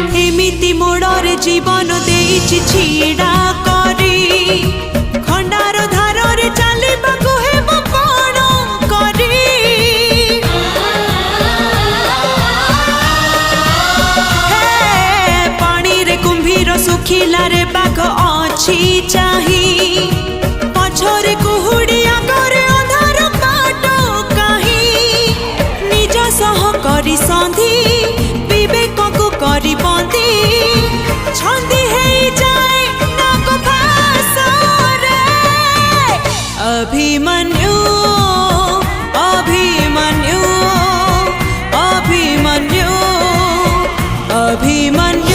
एमिति मोड़रे जीवन देइछि छीड़ा करी खंडार धारे चलिबाकु हेबो कोन करी हे पानी रे कुंभीर सुखिला रे बाघ अछि चाही पछरे कुहुड़ी आगरे अंधार बाट काहे निज सह करी संधि विवेक को करी बंदी छंदी हे जाए नाग भासरे अभिमन्यु अभिमन्यु अभिमन्यु अभिमन्यु